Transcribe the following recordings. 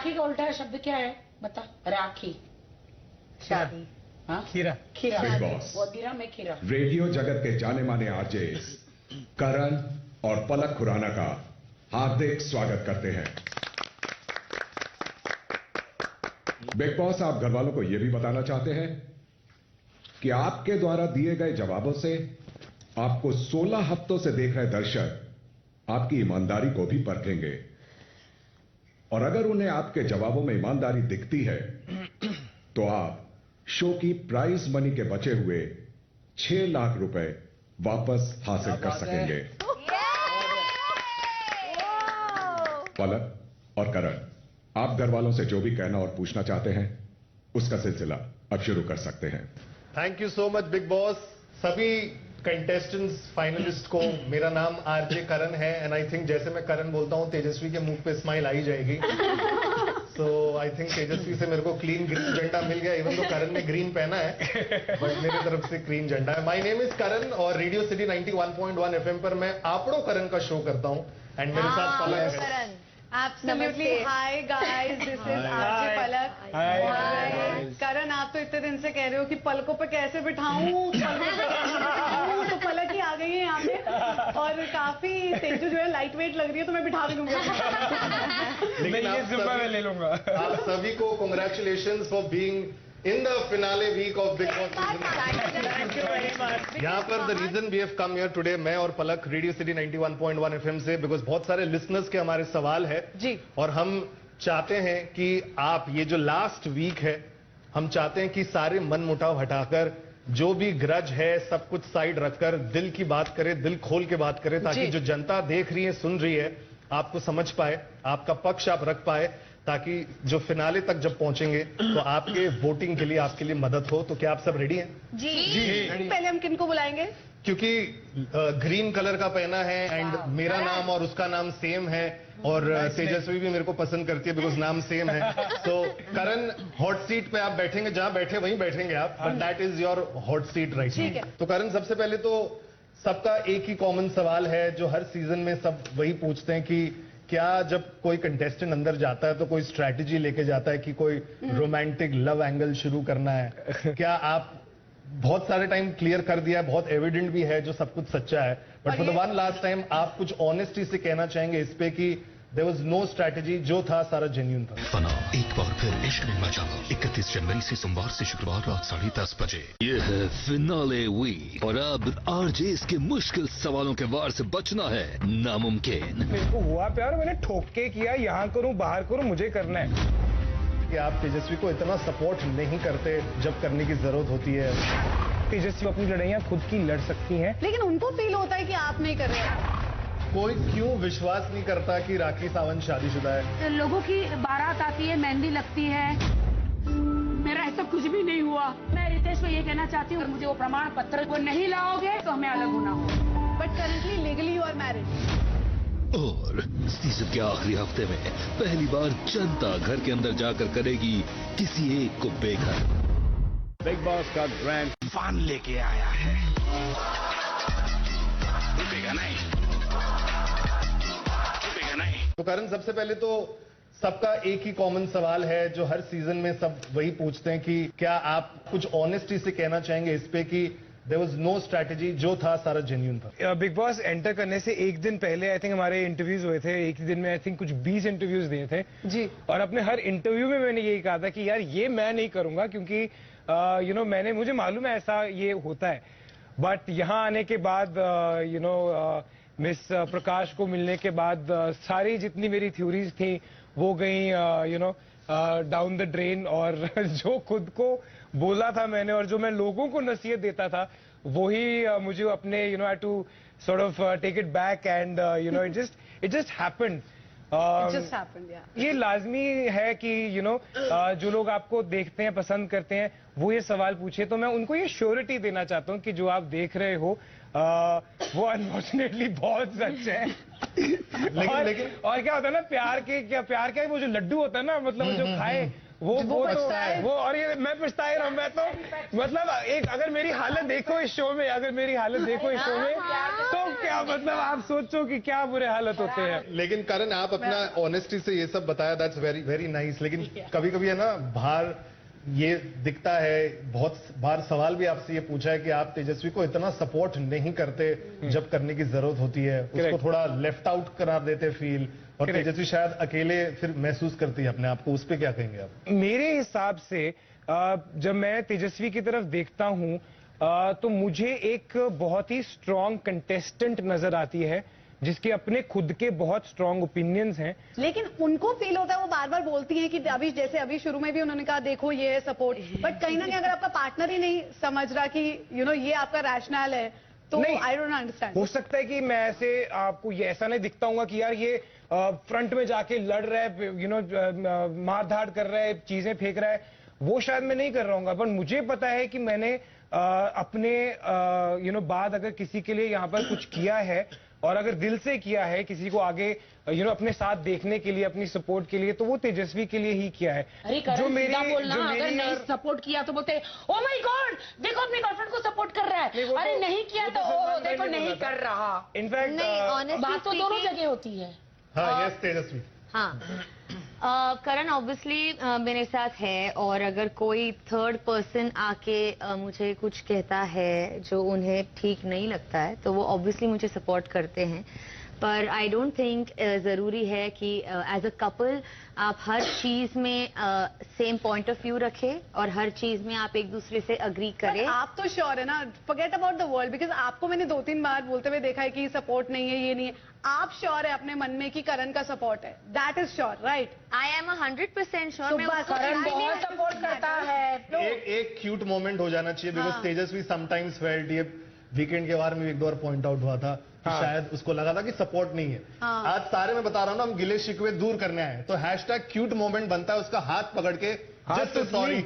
राखी का उल्टा शब्द क्या है बता? राखी शादी। हाँ खीरा। खीरा बिग बॉस वो दिरा में खीरा। रेडियो जगत के जाने माने आरजे करण और पलक खुराना का हार्दिक स्वागत करते हैं। बिग बॉस आप घर वालों को यह भी बताना चाहते हैं कि आपके द्वारा दिए गए जवाबों से आपको 16 हफ्तों से देख रहे दर्शक आपकी ईमानदारी को भी परखेंगे और अगर उन्हें आपके जवाबों में ईमानदारी दिखती है तो आप शो की प्राइज मनी के बचे हुए 6 लाख रुपए वापस हासिल कर सकेंगे। पलक और करण, आप घर वालों से जो भी कहना और पूछना चाहते हैं उसका सिलसिला अब शुरू कर सकते हैं। Thank you so much big boss. सभी कंटेस्टेंट्स फाइनलिस्ट को मेरा नाम आरजे करण है एंड आई थिंक जैसे मैं करण बोलता हूं तेजस्वी के मुंह पे स्माइल आ ही जाएगी। सो आई थिंक तेजस्वी से मेरे को क्लीन ग्रीन झंडा मिल गया, इवन तो करण ने ग्रीन पहना है बट मेरी तरफ से ग्रीन झंडा है। माय नेम इज करण और रेडियो सिटी 91.1 एफएम पर मैं आपड़ो करण का शो करता हूं एंड मेरे साथ पलक है। Absolutely. Hi guys, this is RJ Palak. Hi. करण, आप तो इतने दिन से कह रहे हो कि पलकों पे कैसे बिठाऊं, तो पलक ही आ गई है यहाँ पे और काफी तेजू जो है लाइट वेट लग रही है तो मैं बिठा भी लूंगी। लेकिन आप सभी को congratulations for being in the finale week of Big Boss season. Thank you very much. यहाँ पर the reason we have come here today, मैं और पलक रेडियो सिटी 91.1 FM से, because बहुत सारे listeners के हमारे सवाल है जी और हम चाहते हैं कि आप ये जो लास्ट वीक है हम चाहते हैं कि सारे मन मुटाव हटाकर जो भी ग्रज है सब कुछ साइड रखकर दिल की बात करें, दिल खोल के बात करें ताकि जो जनता देख रही है सुन रही है आपको समझ पाए, आपका पक्ष आप रख पाए ताकि जो फिनाले तक जब पहुंचेंगे तो आपके वोटिंग के लिए आपके लिए मदद हो। तो क्या आप सब रेडी हैं? जी। पहले हम किनको बुलाएंगे? क्योंकि ग्रीन कलर का पहना है एंड मेरा नाम और उसका नाम सेम है और तेजस्वी भी मेरे को पसंद करती है बिकॉज नाम सेम है। तो करण हॉट सीट पे आप बैठेंगे, जहां बैठे वहीं बैठेंगे आप, but that is your hot seat right. तो करण, सबसे पहले तो सबका एक ही कॉमन सवाल है जो हर सीजन में सब वही पूछते हैं कि क्या जब कोई कंटेस्टेंट अंदर जाता है तो कोई स्ट्रैटेजी लेके जाता है कि कोई रोमांटिक लव एंगल शुरू करना है? क्या आप बहुत सारे टाइम क्लियर कर दिया है, बहुत एविडेंट भी है जो सब कुछ सच्चा है, but for the one last time आप कुछ ऑनेस्टी से कहना चाहेंगे इस पे कि देयर वाज नो स्ट्रैटेजी, जो था सारा जेन्युइन था? फना एक बार फिर इश्क में मचा 31 जनवरी से सोमवार से शुक्रवार रात 10:30 बजे। ये है फिनाले वीक और अब आरजे के मुश्किल सवालों के वार से बचना है नामुमकिन। मेरे को हुआ प्यार, मैंने ठोक के किया, यहाँ करूँ बाहर करूँ, मुझे करना है। कि आप तेजस्वी को इतना सपोर्ट नहीं करते जब करने की जरूरत होती है। तेजस्वी अपनी लड़ाइयाँ खुद की लड़ सकती हैं, लेकिन उनको फील होता है कि आप नहीं कर रहे। कोई क्यों विश्वास नहीं करता कि राखी सावंत शादीशुदा है? लोगों की बारात आती है, मेहंदी लगती है, मेरा ऐसा कुछ भी नहीं हुआ। मैं रितेश को ये कहना चाहती हूँ मुझे वो प्रमाण पत्र को नहीं लाओगे तो हमें अलग होना हो। But currently legally you are married. और सीजन के आखिरी हफ्ते में पहली बार जनता घर के अंदर जाकर करेगी किसी एक को बेघर। बिग बॉस का ग्रैंड फान लेके आया है, रुकेगा नहीं, रुकेगा नहीं। तो करण, सबसे पहले तो सबका एक ही कॉमन सवाल है जो हर सीजन में सब वही पूछते हैं कि क्या आप कुछ ऑनेस्टी से कहना चाहेंगे इस पे कि देयर वाज नो स्ट्रैटेजी, जो था सारा जेन्युइन था? बिग बॉस एंटर करने से एक दिन पहले आई थिंक हमारे इंटरव्यूज हुए थे। एक ही दिन में आई थिंक कुछ 20 इंटरव्यूज दिए थे जी। और अपने हर इंटरव्यू में मैंने यही कहा था कि यार ये मैं नहीं करूंगा क्योंकि मैंने मुझे मालूम है ऐसा ये होता है। बट यहाँ आने के बाद मिस प्रकाश को मिलने के बाद सारी जितनी मेरी थ्योरीज थी वो गई डाउन द ड्रेन और जो खुद को बोला था मैंने और जो मैं लोगों को नसीहत देता था वही मुझे अपने I to sort of take it back and it just happened. ये लाजमी है कि जो लोग आपको देखते हैं, पसंद करते हैं, वो ये सवाल पूछे तो मैं उनको ये श्योरिटी देना चाहता हूँ कि जो आप देख रहे हो वो अनफॉर्चुनेटली बहुत सच है। लेकिन और क्या होता है ना, प्यार के वो जो लड्डू होता है ना, मतलब जो खाए वो पछता है। वो और ये मैं पछता रहा हूँ। मैं तो मतलब एक अगर मेरी हालत देखो इस शो में, अगर मेरी हालत देखो इस शो में, तो क्या मतलब आप सोचो कि क्या बुरे हालत होते हैं। लेकिन करण आप अपना ऑनेस्टी से ये सब बताया, दैट्स वेरी वेरी नाइस। लेकिन कभी कभी है ना बाहर ये दिखता है, बहुत बार सवाल भी आपसे ये पूछा है कि आप तेजस्वी को इतना सपोर्ट नहीं करते जब करने की जरूरत होती है, उसको थोड़ा लेफ्ट आउट करार देते फील, और तेजस्वी शायद अकेले फिर महसूस करती है अपने आप को। उस पर क्या कहेंगे आप? मेरे हिसाब से जब मैं तेजस्वी की तरफ देखता हूं तो मुझे एक बहुत ही स्ट्रांग कंटेस्टेंट नजर आती है जिसके अपने खुद के बहुत स्ट्रांग ओपिनियंस हैं। लेकिन उनको फील होता है, वो बार बार बोलती हैं कि अभी जैसे अभी शुरू में भी उन्होंने कहा देखो ये है सपोर्ट, बट कहीं ना कहीं अगर आपका पार्टनर ही नहीं समझ रहा कि ये आपका रैशनल है तो आई डोंट अंडरस्टैंड। हो सकता है कि मैं ऐसे आपको ये ऐसा नहीं दिखता हूँ कि यार ये फ्रंट में जाके लड़ रहा है, मार धाड़ कर रहा है, चीजें फेंक रहा है, वो शायद मैं नहीं कर रहा हूँ। पर मुझे पता है कि मैंने अपने बाद अगर किसी के लिए यहाँ पर कुछ किया है और अगर दिल से किया है किसी को आगे अपने साथ देखने के लिए, अपनी सपोर्ट के लिए, तो वो तेजस्वी के लिए ही किया है। अरे जो मेरी बोलना, अगर नहीं सपोर्ट किया तो बोलते ओ माय गॉड देखो अपनी गर्लफ्रेंड को सपोर्ट कर रहा है, अरे नहीं किया तो देखो नहीं कर रहा। इनफैक्ट बात तो दोनों जगह होती है। हाँ यस तेजस्वी। हाँ करण ऑब्वियसली मेरे साथ है, और अगर कोई थर्ड पर्सन आके मुझे कुछ कहता है जो उन्हें ठीक नहीं लगता है तो वो ऑब्वियसली मुझे सपोर्ट करते हैं। पर आई डोंट थिंक जरूरी है कि एज अ कपल आप हर चीज में सेम पॉइंट ऑफ व्यू रखें और हर चीज में आप एक दूसरे से अग्री करें। आप तो श्योर है ना, forget about the world, because आपको मैंने 2-3 बार बोलते हुए देखा है कि सपोर्ट नहीं है, ये नहीं है। आप श्योर है अपने मन में कि करण का सपोर्ट है, that is sure, right? I am 100% sure. Karan बहुत सपोर्ट करता है। एक क्यूट मोमेंट हो जाना चाहिए, बिकॉज तेजस्वी समटाइम्स फेल्ट, ये वीकेंड के बार में एक दो बार पॉइंट आउट हुआ था कि शायद उसको लगा था कि सपोर्ट नहीं है। आज सारे में बता रहा हूं ना, हम गिले शिकवे दूर करने आए, तो हैशटैग क्यूट मोमेंट बनता है उसका हाथ पकड़ के just sorry.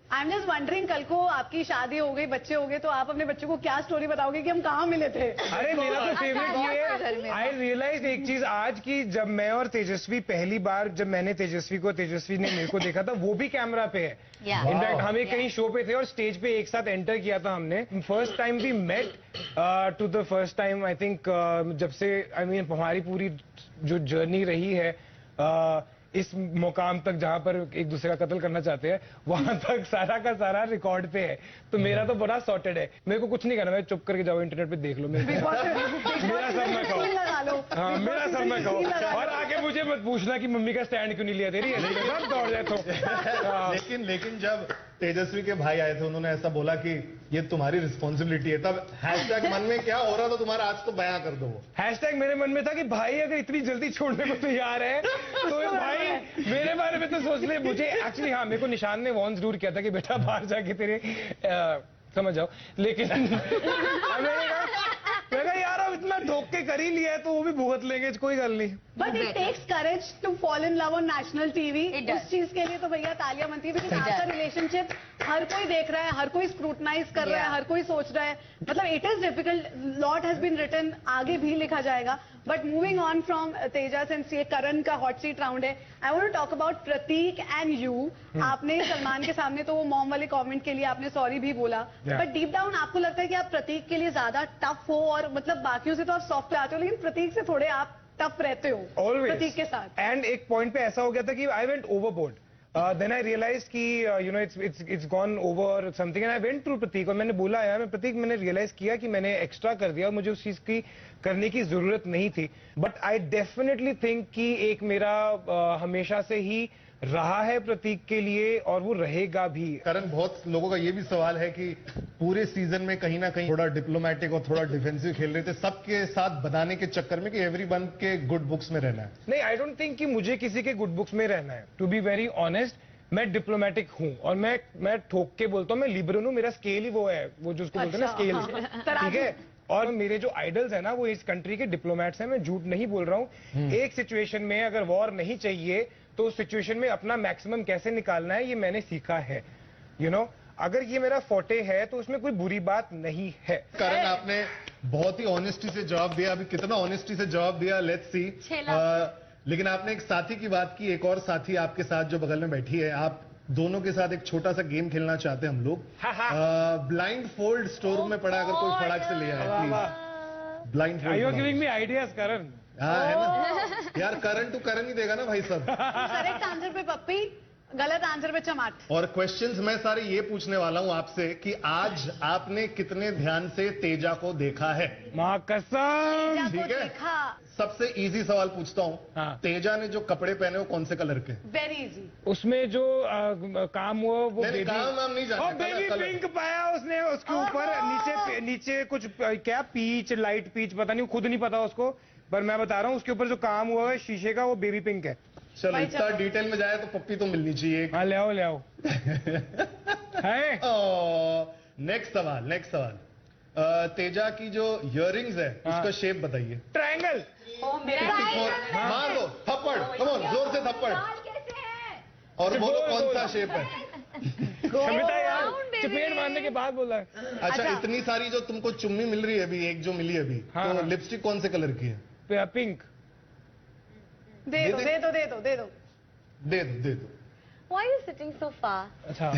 I am just wondering, कल को आपकी शादी हो गई, बच्चे हो गए, तो आप अपने बच्चों को क्या स्टोरी बताओगे कि हम कहाँ मिले थे? अरे मेरा तो फेवरेट ये है, आई रियलाइज एक चीज आज की, जब मैं और तेजस्वी पहली बार, जब मैंने तेजस्वी को, तेजस्वी ने मेरे को देखा था, वो भी कैमरा पे है। इनफैक्ट हम एक कहीं शो पे थे और स्टेज पे एक साथ एंटर किया था हमने। First time we met to the first time I think, जब से हमारी पूरी जो जर्नी रही है इस मुकाम तक जहां पर एक दूसरे का कत्ल करना चाहते हैं, वहां तक सारा का सारा रिकॉर्ड पे है। तो मेरा तो बड़ा सॉर्टेड है, मेरे को कुछ नहीं करना, मैं चुप करके जाओ इंटरनेट पे देख लो, मेरा सर मैं खाओ। हाँ मेरा सर मैं खाओ, और आगे मुझे मत पूछना कि मम्मी का स्टैंड क्यों नहीं लिया तेरी, सब दौड़ जाए तो। लेकिन जब तेजस्वी के भाई आए थे, उन्होंने ऐसा बोला कि ये तुम्हारी रिस्पॉन्सिबिलिटी है, तब हैशटैग मन में क्या हो रहा था तुम्हारा, आज तो बयां कर दो। वो हैशटैग मेरे मन में था कि भाई अगर इतनी जल्दी छोड़ने को तैयार है तो भाई मेरे बारे में तो सोच ले। मुझे एक्चुअली हाँ मेरे को निशान ने वॉर्न जरूर किया था कि बेटा बाहर जाके तेरे समझ जाओ, लेकिन मैंने कहा यार अब इतना धोख के कर ही लिया है तो वो भी भुगत लेंगे, कोई गल नहीं। But it takes courage to fall in love on national TV. उस चीज के लिए तो भैया तालियां बनती है, बिकॉज आपका रिलेशनशिप हर कोई देख रहा है, हर कोई स्क्रूटनाइज कर रहा है, हर कोई सोच रहा है। मतलब it is difficult, lot has been written, आगे भी लिखा जाएगा। But moving on from Tejas and ये करण का हॉट सीट राउंड है, I want to talk about Prateek and you. आपने सलमान के सामने तो वो मॉम वाले कमेंट के लिए आपने सॉरी भी बोला, बट डीप डाउन आपको लगता है कि आप प्रतीक के लिए ज्यादा टफ हो, और मतलब बाकियों से तो आप सॉफ्ट पे आते हो, लेकिन प्रतीक से थोड़े आप टफ रहते हो प्रतीक के साथ। एंड एक पॉइंट पे ऐसा हो गया था कि I went overboard, then I realise कि it's gone over something, and I went to Prateek और मैंने बोला यार मैं प्रतीक, मैंने रियलाइज किया कि मैंने एक्स्ट्रा कर दिया और मुझे उस चीज की करने की जरूरत नहीं थी। बट आई डेफिनेटली थिंक कि एक मेरा हमेशा से ही रहा है प्रतीक के लिए और वो रहेगा भी। करण, बहुत लोगों का ये भी सवाल है कि पूरे सीजन में कहीं ना कहीं थोड़ा डिप्लोमेटिक और थोड़ा डिफेंसिव खेल रहे थे, सबके साथ बनाने के चक्कर में कि एवरीवन के गुड बुक्स में रहना है। नहीं, आई डोंट थिंक कि मुझे किसी के गुड बुक्स में रहना है। टू बी वेरी ऑनेस्ट, मैं डिप्लोमेटिक हूं और मैं ठोक के बोलता हूं, मैं लिबरल हूं, मेरा स्केल ही वो है, वो जो उसको बोलते हैं ना स्केल, ठीक है। और मेरे जो आइडल्स है ना वो इस कंट्री के डिप्लोमेट्स हैं, मैं झूठ नहीं बोल रहा हूं। एक सिचुएशन में अगर वॉर नहीं चाहिए तो उस सिचुएशन में अपना मैक्सिमम कैसे निकालना है ये मैंने सीखा है। यू नो, अगर ये मेरा फोटे है तो उसमें कोई बुरी बात नहीं है। करण, आपने बहुत ही ऑनेस्टी से जवाब दिया, अभी कितना ऑनेस्टी से जवाब दिया, लेट्स सी। लेकिन आपने एक साथी की बात की, एक और साथी आपके साथ जो बगल में बैठी है, आप दोनों के साथ एक छोटा सा गेम खेलना चाहते हैं हम लोग। ब्लाइंड फोल्ड स्टोर रूम में पड़ा, अगर कोई फटाक से ले आए please. Blind Are you fold giving me ideas, Karan? हाँ है ना यार, करण टू करण ही देगा ना भाई सब। करेक्ट आंसर पे पप्पी, गलत आंसर पे चमाट। और क्वेश्चंस मैं सारे ये पूछने वाला हूं आपसे कि आज आपने कितने ध्यान से तेजा को देखा है। माँ कसम। ठीक है, देखा। सबसे इजी सवाल पूछता हूँ। हाँ। तेजा ने जो कपड़े पहने वो कौन से कलर के? Very easy. उसमें जो काम हुआ वो नहीं, काम नाम नहीं जानते, बेबी कलर। पिंक पाया उसने उसके ऊपर, नीचे कुछ क्या पीच, लाइट पीच, पता नहीं, खुद नहीं पता उसको, पर मैं बता रहा हूँ उसके ऊपर जो काम हुआ है शीशे का, वो बेबी पिंक है। चलो भाई इतना चलो। डिटेल में जाए तो पप्पी तो मिलनी चाहिए। हाँ ले आओ ले आओ। है नेक्स्ट सवाल। तेजा की जो इयररिंग्स है हाँ। उसका शेप बताइए। ट्रायंगल। मार दो थप्पड़, कम ऑन, जोर से थप्पड़। और बोलो कौन सा शेप है? कविता यार चपेट मारने के बाद बोला है। अच्छा, इतनी सारी जो तुमको चुम्मी मिल रही है अभी, एक जो मिली अभी, हाँ, तो हाँ। लिपस्टिक कौन से कलर की है? पिंक। दे दो दे दो दे दो दे दो। दे दो। Why are you sitting so far? अच्छा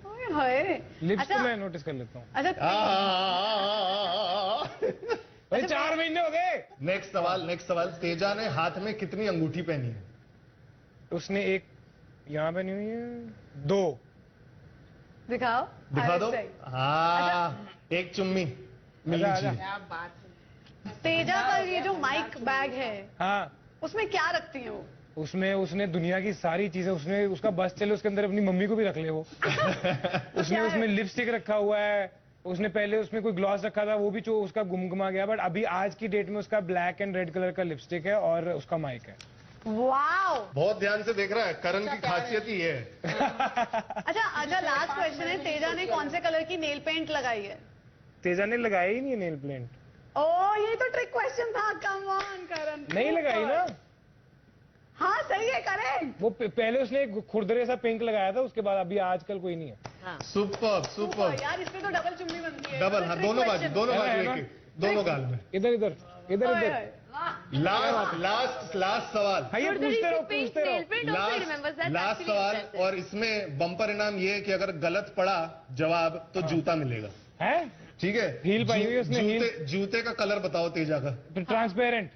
ओए होए। लिप्स अच्छा तो मैं नोटिस कर लेता हूँ। अच्छा भाई 4 महीने हो गए। नेक्स्ट सवाल। तेजा ने हाथ में कितनी अंगूठी पहनी है? उसने एक यहाँ पहनी हुई है, 2। दिखाओ दिखा दो। सही। हाँ, एक चुम्मी मिलनी आजा, चाहिए। तेजा का ये जो माइक बैग है हाँ उसमें क्या रखती है वो? उसमें उसने दुनिया की सारी चीजें, उसने उसका बस चले उसके अंदर अपनी मम्मी को भी रख ले वो। उसने उसमें लिपस्टिक रखा हुआ है, उसने पहले उसमें कोई ग्लॉस रखा था, वो भी जो उसका गुमगुमा गया, बट अभी आज की डेट में उसका ब्लैक एंड रेड कलर का लिपस्टिक है और उसका माइक है। वाओ। बहुत ध्यान से देख रहा है, करण की खासियत ही है। अच्छा लास्ट क्वेश्चन है, तेजा ने कौन से कलर की नेल पेंट लगाई है? तेजा ने लगाई ही नहीं है नेल पेंट। ओ ये तो ट्रिक क्वेश्चन था, कम ऑन करण। नहीं लगाई ना। हाँ सही है, करेक्ट। वो पहले उसने एक खुरदरे सा पिंक लगाया था, उसके बाद अभी आजकल कोई नहीं है। सुपर। यार इसमें तो डबल चुम्मी बनती है। डबल, हाँ, दोनों बाजू एक, दोनों गाल में। इधर लास्ट सवाल। हाँ, ये पूछते रहो। लास्ट सवाल, और इसमें बम्पर इनाम ये है कि अगर गलत पड़ा जवाब तो जूता मिलेगा। है ठीक है? हील पाई हुई है उसने। जूते का कलर बताओ तेजा का। ट्रांसपेरेंट।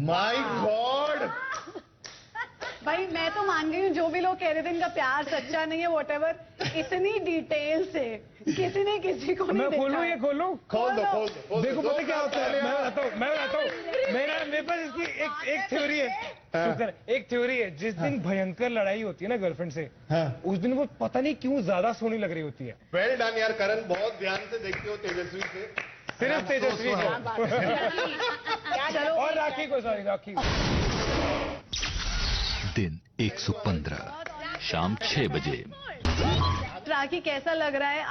My God. भाई मैं तो मान गई हूँ, जो भी लोग कह रहे थे इनका प्यार सच्चा नहीं है, वॉटेवर, इतनी डिटेल से किसी ने किसी को नहीं मैं देखा। खोलूं, ये खोलूं? खोल दो। देखो पता क्या होता है, मैं बताता हूँ। मेरे पास इसकी एक थ्योरी है। एक थ्योरी है, जिस दिन भयंकर लड़ाई होती है ना गर्लफ्रेंड से, उस दिन वो पता नहीं क्यों ज्यादा सोनी लग रही होती है। वेल डन यार करण, बहुत ध्यान से देखते हो तेजस्वी से। सिर्फ तेजस्वी चलो और राखी को, सॉरी राखी को। दिन 115 शाम 6 बजे। राखी कैसा लग रहा है?